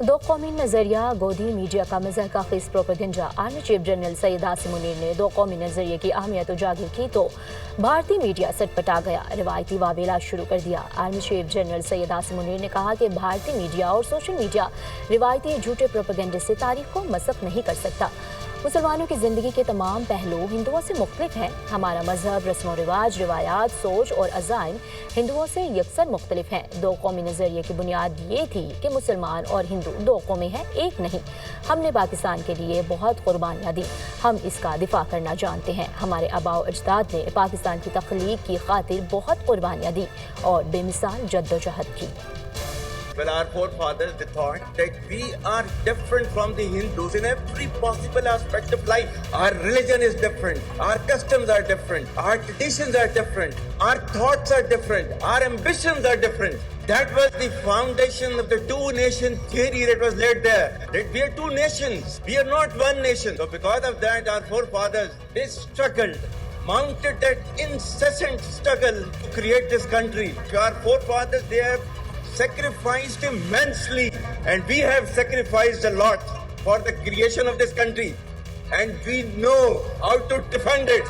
दो कौमी नजरिया गोदी मीडिया का मज़ह का खिस propaganda. Army chief general Syed Asim Munir ने दो कौमी नजरिए की अहमियत उजागर की तो भारतीय मीडिया सटपटा गया, रिवायती वावेला शुरू कर दिया। Army chief general Syed Asim Munir ने कहा कि भारतीय मीडिया और सोशल मीडिया रिवायती झूठे प्रोपेगेंडे से तारीख को मसक नहीं कर सकता। मुसलमानों की जिंदगी के तमाम पहलू हिंदुओं से मुख्तलिफ हैं। हमारा मजहब, रस्म रिवाज, रिवायात, सोच और अज़ाइम हिंदुओं से यकसर मुख्तलिफ हैं। दो कौमी नजरिए की बुनियाद ये थी कि मुसलमान और हिंदू दो कौमें हैं, एक नहीं। हमने पाकिस्तान के लिए बहुत कुर्बानियाँ दी, हम इसका दिफा करना जानते हैं। हमारे आबाओ अजदाद ने पाकिस्तान की तख्लीक की खातिर बहुत कुर्बानियाँ दी और बेमिसाल जद्दोजहद की। Well, our forefathers, they thought that we are different from the Hindus in every possible aspect of life. Our religion is different. Our customs are different. Our traditions are different. Our thoughts are different. Our ambitions are different. That was the foundation of the two-nation theory that was laid there. That we are two nations. We are not one nation. So because of that, our forefathers, they struggled, mounted that incessant struggle to create this country. Our forefathers, they have sacrificed immensely, and we have sacrificed a lot for the creation of this country, and we know how to defend it.